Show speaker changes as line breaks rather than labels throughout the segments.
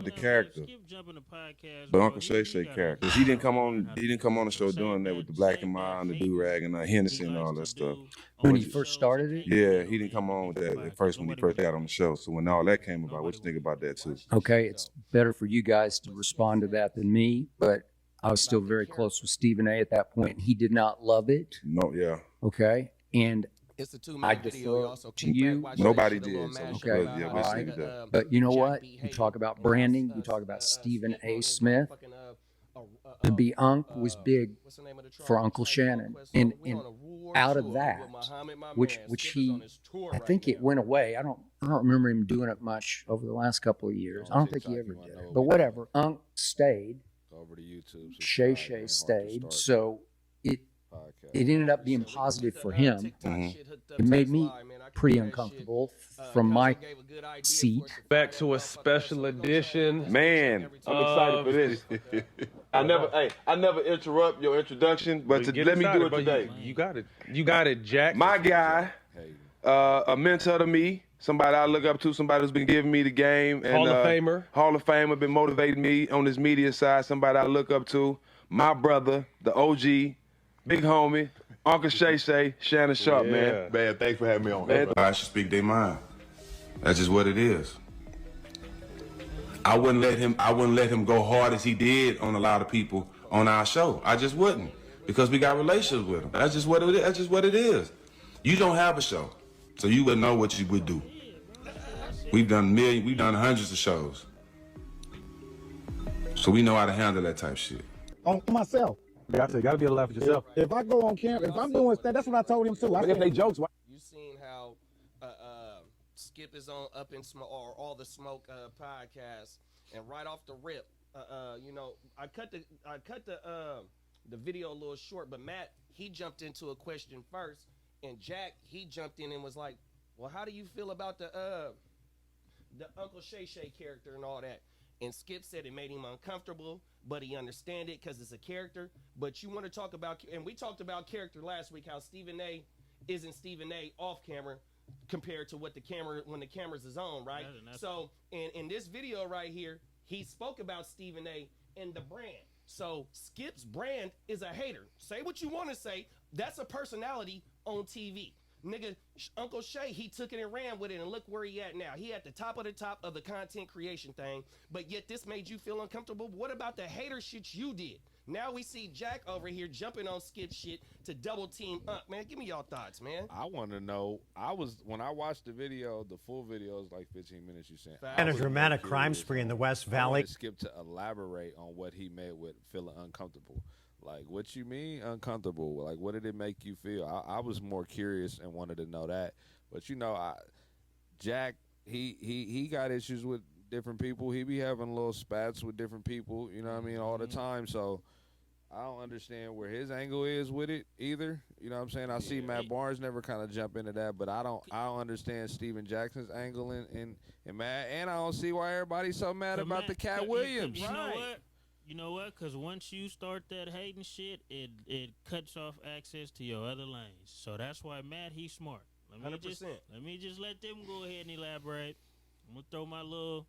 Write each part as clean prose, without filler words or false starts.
The character.
Skip jumping the podcast,
But
bro.
Uncle Shay Shay character. He didn't come on. He didn't come on the show doing that with the black and mild and the do rag and Hennessy and all that stuff.
When he first started it.
Yeah, he didn't come on with that at first when he first got on the show. So when all that came about, what you think about that too?
Okay, it's better for you guys to respond to that than me, but I was still very close with Stephen A. at that point. He did not love it.
No, yeah.
Okay, and
It's a 2
I
minute video.
defer
You also
to you.
Nobody did. So
Okay.
yeah,
All
let's
right.
leave it there.
But you know what? You talk about branding. You talk about Stephen A. Smith. To be Unc was big for Uncle Shannon, and out of that, which he, I think it went away. I don't remember him doing it much over the last couple of years. I don't think he ever did it. But whatever, Unc stayed.
Over to YouTube.
Shay Shay stayed, so it ended up being positive for him. It made me pretty uncomfortable from my seat.
Back to a special edition.
Man, I'm excited for this. I never interrupt your introduction, but let me do it today.
You got it, Jack.
My guy, a mentor to me, somebody I look up to, somebody who's been giving me the game. And, Hall of Famer, been motivating me on this media side, somebody I look up to. My brother, the OG, big homie, Uncle Shay Shay, Shannon Sharp, man.
Man, thanks for having me on.
I should speak their mind. That's just what it is. I wouldn't let him go hard as he did on a lot of people on our show. I just wouldn't, because we got relationships with him. That's just what it is. That's just what it is. You don't have a show, so you would know what you would do. We've done hundreds of shows, so we know how to handle that type of shit.
On myself.
You gotta be able to laugh at yourself.
If I go on camera, if I'm doing stand, that's what I told him too.
But if they jokes, why?
You seen how Skip is on Up in Smoke or All the Smoke podcast, and right off the rip, you know, I cut the video a little short, but Matt, he jumped into a question first, and Jack, he jumped in and was like, well, how do you feel about the Uncle Shay Shay character and all that? And Skip said it made him uncomfortable, but he understand it because it's a character. But you want to talk about, and we talked about character last week, how Stephen A. isn't Stephen A. off camera compared to what the camera, when the cameras is on, right? So in this video right here, he spoke about Stephen A. and the brand. So Skip's brand is a hater. Say what you want to say. That's a personality on TV. Nigga, Uncle Shay, he took it and ran with it, and look where he at now. He at the top of the content creation thing, but yet this made you feel uncomfortable. What about the hater shit you did? Now we see Jack over here jumping on Skip shit to double team up. Man, give me y'all thoughts, man.
I want to know, when I watched the video, the full video is like 15 minutes, you said.
And a dramatic crime spree in the West Valley.
Skip to elaborate on what he meant with feeling uncomfortable. Like, what you mean uncomfortable? Like, what did it make you feel? I was more curious and wanted to know that. But, you know, Jack, he got issues with different people. He be having little spats with different people, you know what I mean, all the time. So I don't understand where his angle is with it either. You know what I'm saying? I see Matt Barnes never kind of jump into that, but I don't understand Steven Jackson's angle in Matt. And I don't see why everybody's so mad about the Cat Williams.
You know what? You know what? Because once you start that hating shit, it cuts off access to your other lanes. So that's why Matt, he's smart. Let me
100%.
just let them go ahead and elaborate. I'm gonna throw my little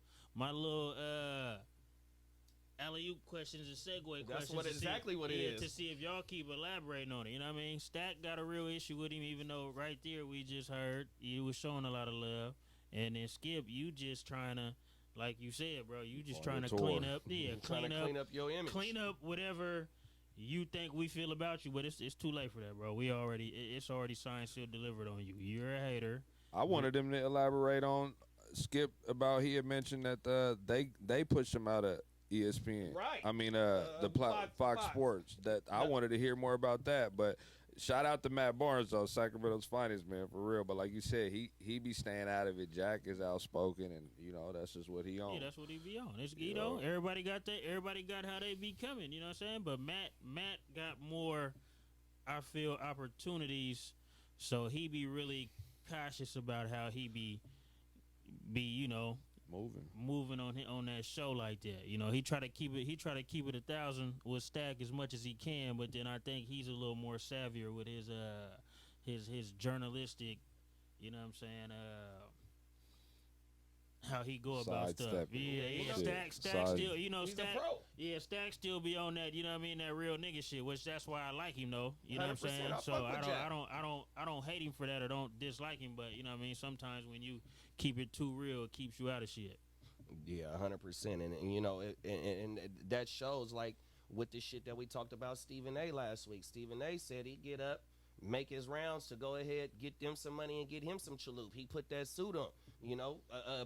alley-oop questions and segue questions.
That's exactly what it is.
To see if y'all keep elaborating on it. You know what I mean? Stack got a real issue with him, even though right there we just heard he was showing a lot of love. And then Skip, you just trying to, like you said, bro, you just trying to clean up. Yeah,
clean up your image.
Clean up whatever you think we feel about you, but it's too late for that, bro. It's already signed, sealed, delivered on you. You're a hater.
I wanted them to elaborate on Skip about, he had mentioned that they pushed him out of ESPN.
Right.
I mean, Fox Sports. That I wanted to hear more about that, but shout out to Matt Barnes, though, Sacramento's finest, man, for real. But like you said, he be staying out of it. Jack is outspoken, and you know that's just what he on.
Yeah, that's what he be on. It's, you know, everybody got that. Everybody got how they be coming. You know what I'm saying? But Matt got more, I feel, opportunities. So he be really cautious about how he be you know, moving on that show like that. You know, he try to keep it 1,000 with Stack as much as he can, but then I think he's a little more savvier with his journalistic, you know what I'm saying, how he go about stuff. Yeah, Stack still, you know, Stack. Yeah, Stack still be on that. You know what I mean? That real nigga shit. Which that's why I like him though. You know what I'm saying? So I don't hate him for that or don't dislike him. But you know what I mean? Sometimes when you keep it too real, it keeps you out of shit.
Yeah, 100%. And you know, and that shows like with the shit that we talked about Stephen A. last week. Stephen A. said he'd get up, make his rounds to go ahead, get them some money and get him some chalup. He put that suit on. You know,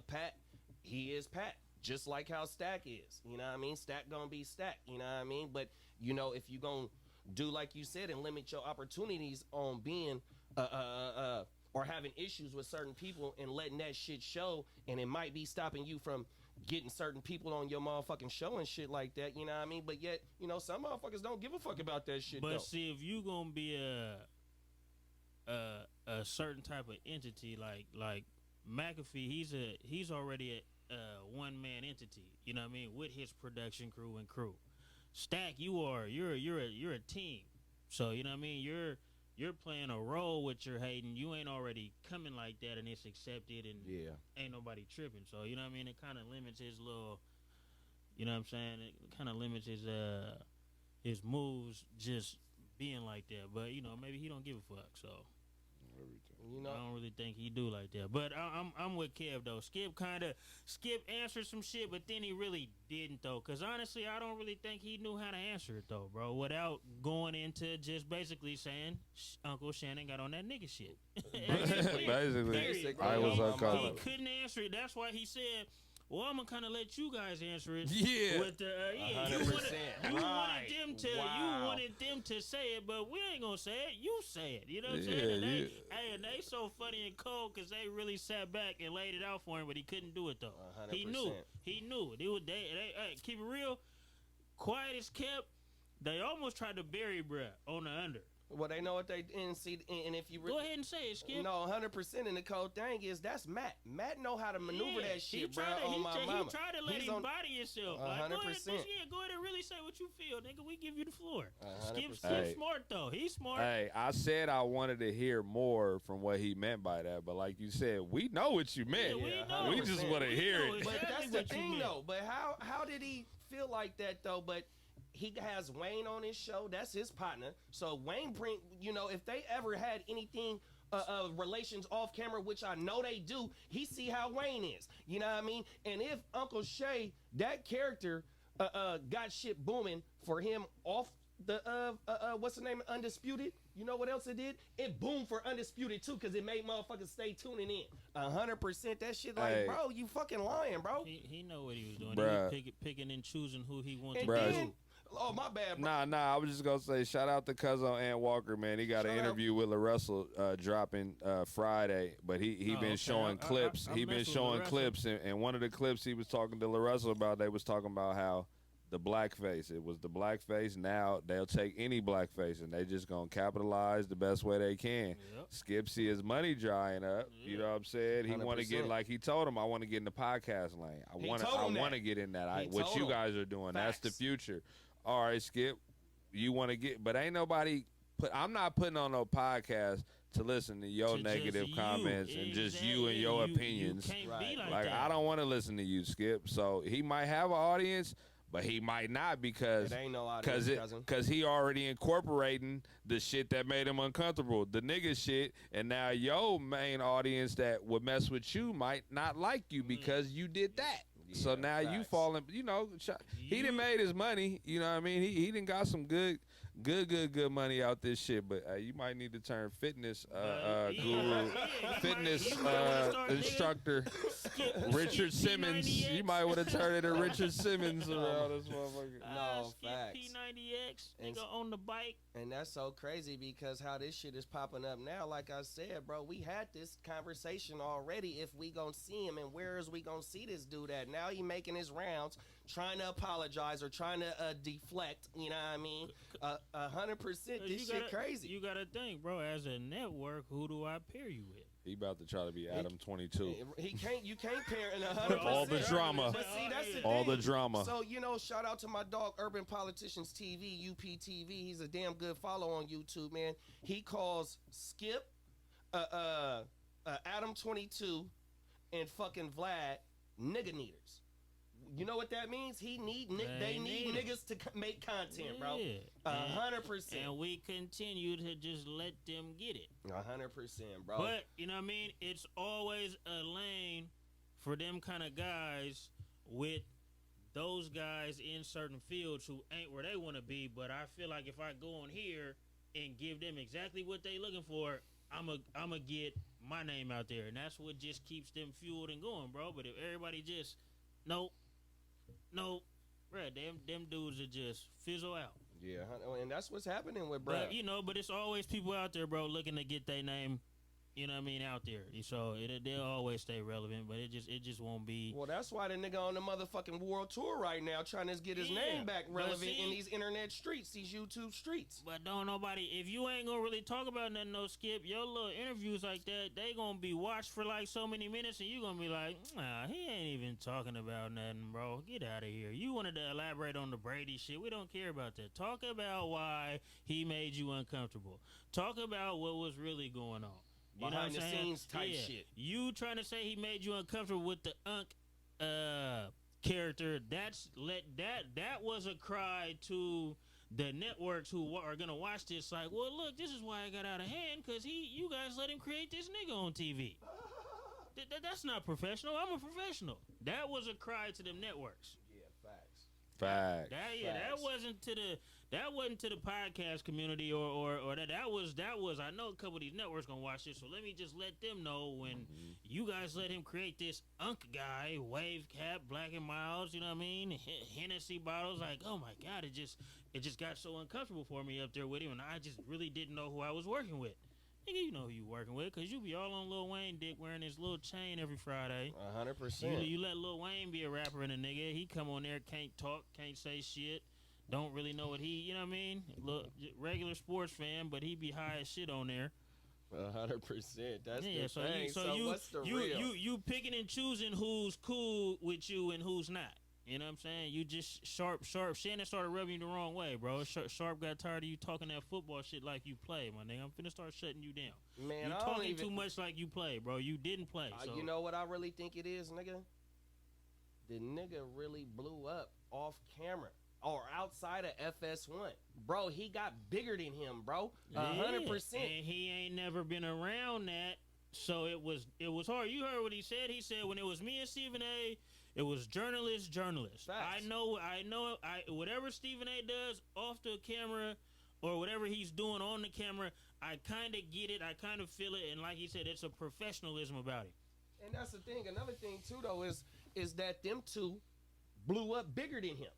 Pat, he is Pat, just like how Stack is. You know what I mean? Stack gonna be Stack. You know what I mean? But you know, if you gonna do like you said and limit your opportunities on being or having issues with certain people and letting that shit show, and it might be stopping you from getting certain people on your motherfucking show and shit like that, you know what I mean? But yet, you know, some motherfuckers don't give a fuck about that shit,
But
though.
see, if you gonna be a certain type of entity like McAfee, he's already a one-man entity, you know what I mean, with his production crew and crew. Stack, you're a team. So, you know what I mean? You're playing a role with your hating. You ain't already coming like that, and it's accepted, and ain't nobody tripping. So you know what I mean. It kind of limits his little, you know what I'm saying. It kind of limits his moves just being like that. But you know, maybe he don't give a fuck. So
you know,
I don't really think he do like that. But I'm with Kev though. Skip answered some shit, but then he really didn't though. Cause honestly, I don't really think he knew how to answer it though, bro. Without going into just basically saying Uncle Shannon got on that nigga shit.
Basically,
I
was
he couldn't answer it. That's why he said, well, I'm gonna kind of let you guys answer it.
Yeah,
with the you wanted them to say it, but we ain't gonna say it. You say it. You know what I'm saying? And they so funny and cold because they really sat back and laid it out for him, but he couldn't do it though.
100%.
He knew it. They keep it real. Quiet as kept. They almost tried to bury bruh on the under.
Well, they know what they didn't see, and if you
go ahead and say it, Skip.
No, 100%. And the cold thing is that's Matt. Matt know how to maneuver that shit, bro. On my mama.
He tried to let him body himself.
100%.
Like, go ahead and really say what you feel, nigga. We give you the floor.
100%.
Skip's smart though. He's smart.
Hey, I said I wanted to hear more from what he meant by that, but like you said, we know what you meant.
Yeah,
we just want to hear it.
But that's the thing, though. But how did he feel like that though? But he has Wayne on his show. That's his partner. So Wayne bring, you know, if they ever had anything, relations off camera, which I know they do, he see how Wayne is. You know what I mean? And if Uncle Shay, that character, got shit booming for him off the, what's the name? Undisputed. You know what else it did? It boomed for Undisputed too, because it made motherfuckers stay tuning in. 100%. That shit, like, bro, you fucking lying, bro.
He know what he was doing.
Bruh.
He was picking and choosing who he wanted
Bruh.
to do.
Oh, my bad, bro.
Nah. I was just gonna say, shout out to Cuzzo Ant Walker, man. He got an interview with La Russell dropping Friday, but he been showing clips. He been showing clips, and one of the clips he was talking to La Russell about, they was talking about how the blackface. It was the blackface. Now they'll take any blackface, and they just gonna capitalize the best way they can.
Yep.
Skip see his money drying up. You know what I'm saying? He want to get, like he told him, I want to get in the podcast lane. I want to get in that. What you guys are doing,
Facts.
that's the future. All right, Skip, you want to get, but ain't nobody I'm not putting on no podcast to listen to your negative comments and just you and your opinions.
You can't be
like
that.
I don't want to listen to you, Skip. So he might have an audience, but he might not because
It ain't no audience, cousin.
because he already incorporating the shit that made him uncomfortable, the nigga shit, and now your main audience that would mess with you might not like you because you did that. So now you falling, you know, he done made his money, you know what I mean? He done got some good money out this shit, but you might need to turn fitness guru, fitness instructor, Richard Simmons. You might want to turn into Richard Simmons around this motherfucker.
No,
Skip
facts.
P90X, nigga on the bike.
And that's so crazy because how this shit is popping up now, like I said, bro, we had this conversation already. If we gonna see him, and where is we gonna see this dude at? Now he making his rounds, trying to apologize or trying to deflect, you know what I mean? 100%, this shit crazy.
You gotta think, bro, as a network, who do I pair you with?
He about to try to be Adam 22.
You can't pair in 100%.
All the drama.
But see, that's the
all
thing.
the drama.
So, you know, shout out to my dog, Urban Politicians TV, UPTV. He's a damn good follow on YouTube, man. He calls Skip, Adam 22, and fucking Vlad nigga needers. You know what that means? They need niggas to make content, bro. 100%.
And we continue to just let them get it.
100%, bro.
But, you know what I mean? It's always a lane for them kind of guys with those guys in certain fields who ain't where they want to be. But I feel like if I go on here and give them exactly what they looking for, I'm a get my name out there. And that's what just keeps them fueled and going, bro. But if everybody just, nope, bruh, them dudes are just fizzle out.
Yeah, and that's what's happening with Brad.
But it's always people out there, bro, looking to get their name, you know what I mean, out there. So they'll always stay relevant, but it just won't be.
Well, that's why the nigga on the motherfucking world tour right now trying to get his name back relevant in these internet streets, these YouTube streets.
But don't nobody, if you ain't gonna really talk about nothing, no Skip, your little interviews like that, they gonna be watched for like so many minutes, and you gonna be like, nah, he ain't even talking about nothing, bro. Get out of here. You wanted to elaborate on the Brady shit. We don't care about that. Talk about why he made you uncomfortable. Talk about what was really going on. You
Behind
know
the scenes type shit.
You trying to say he made you uncomfortable with the character? That was a cry to the networks who are gonna watch this. Like, well, look, this is why I got out of hand, because you guys let him create this nigga on TV. That's not professional. I'm a professional. That was a cry to them networks.
Yeah, facts.
That wasn't to the podcast community or that was I know a couple of these networks gonna watch this, so let me just let them know when you guys let him create this guy, wave cap, Black and Milds, you know what I mean, Hennessy bottles, like, oh my god, it just got so uncomfortable for me up there with him, and I just really didn't know who I was working with. Nigga, you know who you working with, because you be all on Lil Wayne dick wearing his little chain every Friday.
100%.
You let Lil Wayne be a rapper and a nigga. He come on there, can't talk, can't say shit, don't really know what you know what I mean? Look, regular sports fan, but he be high as shit on there.
100%. That's the thing. So what's the real?
You picking and choosing who's cool with you and who's not. You know what I'm saying? You just Sharp. Shannon started rubbing you the wrong way, bro. Sharp got tired of you talking that football shit like you play, my nigga. I'm finna start shutting you down.
Man,
you talking too much like you play, bro. You didn't play. So.
You know what I really think it is, nigga? The nigga really blew up off camera or outside of FS1. Bro, he got bigger than him, bro. 100%.
And he ain't never been around that, so it was hard. You heard what he said. He said when it was me and Stephen A., it was journalist.
Facts.
I know. Whatever Stephen A. does off the camera or whatever he's doing on the camera, I kind of get it. I kind of feel it. And like he said, it's a professionalism about it.
And that's the thing. Another thing, too, though, is that them two blew up bigger than him.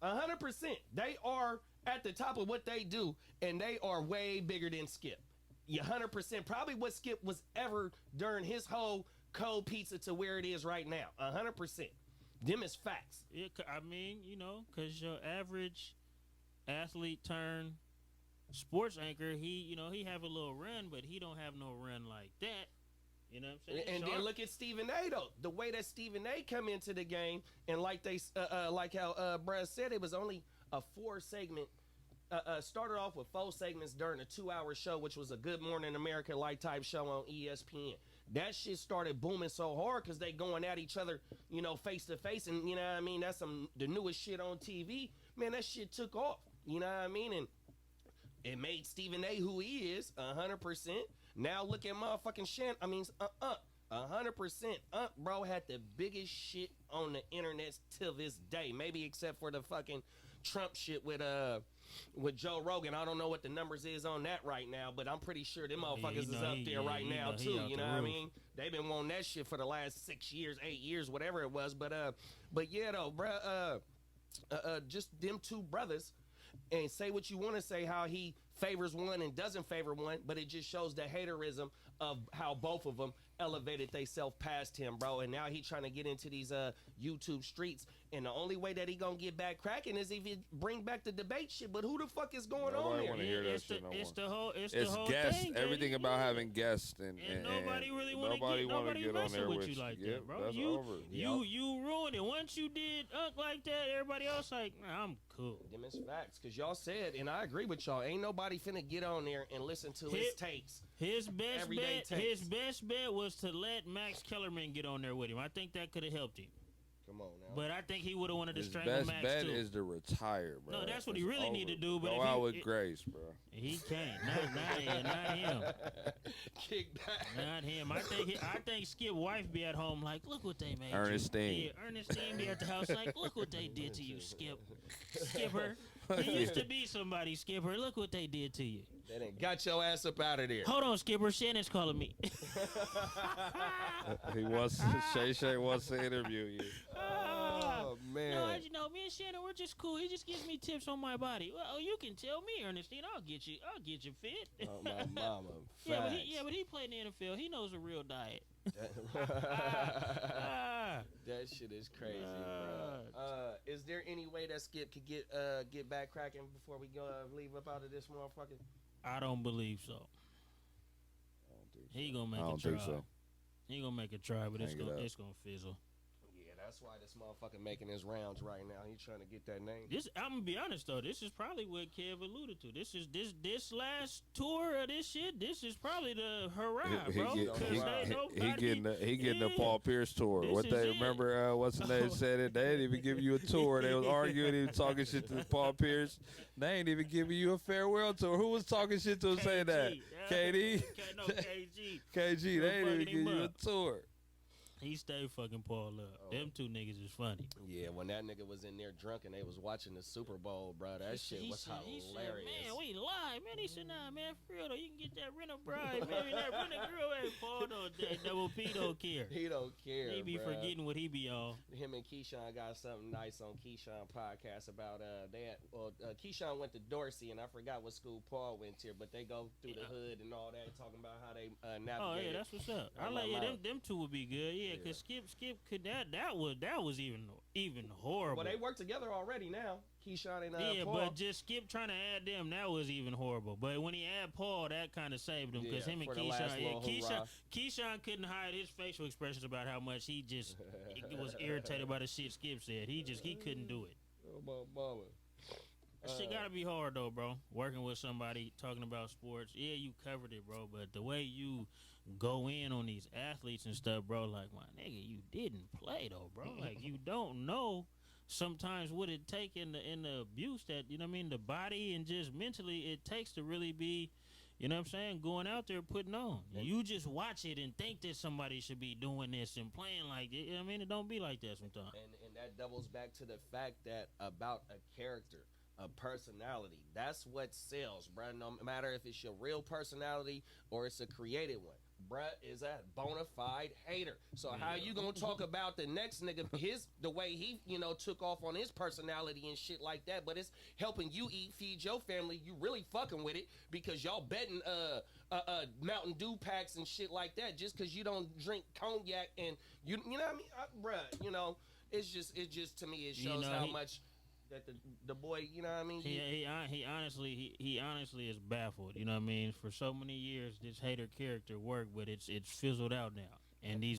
100%. They are at the top of what they do, and they are way bigger than Skip. 100%. Probably what Skip was ever during his whole cold pizza to where it is right now. 100%. Them is facts.
Yeah, I mean, because your average athlete turn sports anchor, he have a little run, but he don't have no run like that. You know what I'm saying?
And then look at Stephen A. though. The way that Stephen A. come into the game, and like how Brad said, it was only a 4-segment. Started off with 4 segments during a 2-hour show, which was a Good Morning America like type show on ESPN. That shit started booming so hard because they going at each other, face to face, and you know what I mean. That's the newest shit on TV. Man, that shit took off. You know what I mean, and it made Stephen A. who he is. 100%. Now look at motherfucking Shan. 100%. Bro had the biggest shit on the internet till this day. Maybe except for the fucking Trump shit with Joe Rogan. I don't know what the numbers is on that right now, but I'm pretty sure them motherfuckers is up there right now too. You know what I mean? They've been wanting that shit for the last 6 years, 8 years, whatever it was. But yeah though, bruh, just them two brothers, and say what you want to say, how he favors one and doesn't favor one, but it just shows the haterism of how both of them elevated theyself past him, bro. And now he trying to get into these YouTube streets, and the only way that he gonna get back cracking is if he bring back the debate shit. But who the fuck is going on there?
It's the whole
guests.
thing,
everything about having guests, and
nobody really want to get on there with you like that, bro.
That's
You ruined it. once you did like that, everybody else like, nah, I'm cool.
Them is facts, cause y'all said, and I agree with y'all. Ain't nobody finna get on there and listen to his takes.
His best
everyday
bet,
takes.
his best bet was to let Max Kellerman get on there with him. I think that could have helped him.
Come on now.
But I think he would have wanted to
His
strangle
best
Max
bet
too.
is to retire, bro.
No, that's what he
It's
really
over.
need to do. But
Go
if
out
he,
with grace, bro.
He can't. Not him.
Kick back.
Not him. I think Skip wife be at home like, look what they made.
Ernestine.
You. Yeah, Ernestine be at the house like, look what they did to you, Skip. Skipper. He used to be somebody, Skipper. Look what they did to you.
They done got your ass up out of there.
Hold on, Skipper. Shannon's calling me.
Shay Shay wants to interview you.
Oh man.
No, me and Shannon, we're just cool. He just gives me tips on my body. Well, you can tell me, Ernestine. I'll get you fit.
Oh, my mama.
But he played in the NFL. He knows a real diet.
That shit is crazy, bro. Is there any way that Skip could get back cracking before we go leave up out of this motherfucker?
I don't believe so. He gonna make a try.
I don't think so.
He gonna make a try, but it's
Hang it
gonna fizzle.
Yeah, that's why this motherfucker making his rounds right now. He's trying to get that name.
I'm gonna be honest though. This is probably what Kev alluded to. This last tour of this shit. This is probably the hurrah, bro.
He getting the Paul Pierce tour.
This
What they
is
remember? What's the name said it? They didn't even give you a tour. They was arguing, he was talking shit to Paul Pierce. They ain't even giving you a farewell tour. Who was talking shit to him saying that? KD.
No, KG.
KG. They ain't even give you a tour.
He stayed fucking Paul up. Them two niggas is funny.
Yeah, when that nigga was in there drunk and they was watching the Super Bowl, bro, that shit was hilarious.
He said, man, we live, man. He said, nah, man, for real though, you can get that rent a bride, baby. That rent a girl. Hey, Paul, Double P don't care.
He don't care.
He be forgetting what he be on.
Him and Keyshawn got something nice on Keyshawn podcast about Keyshawn went to Dorsey and I forgot what school Paul went to, but they go through the hood and all that, talking about how they navigate.
Oh yeah, that's what's up. I like them two would be good. Yeah, cause Skip could that was even horrible.
Well, they work together already now. Keyshawn and Paul.
But just Skip trying to add them, that was even horrible. But when he added Paul, that kind of saved him because him and Keyshawn couldn't hide his facial expressions about how much he just was irritated by the shit Skip said. He couldn't do it.
Oh my mama.
That shit gotta be hard though, bro. Working with somebody talking about sports. Yeah, you covered it, bro. But the way you go in on these athletes and stuff, bro, like, my nigga, you didn't play though, bro. Like, you don't know sometimes what it take in the abuse that, you know what I mean, the body and just mentally it takes to really be, you know what I'm saying, going out there putting on. You just watch it and think that somebody should be doing this and playing like it. You know what I mean? It don't be like that sometimes.
And that doubles back to the fact that about a character, a personality, that's what sells, bro. No matter if it's your real personality or it's a created one. Bruh is a bona fide hater. So how you gonna talk about the next nigga, the way he, took off on his personality and shit like that, but it's helping you feed your family. You really fucking with it because y'all betting Mountain Dew packs and shit like that just because you don't drink cognac and you know what I mean, bruh. It's just to me it shows how much that the boy, you know what I mean?
He honestly is baffled, you know what I mean? For so many years, this hater character worked, but it's fizzled out now. And these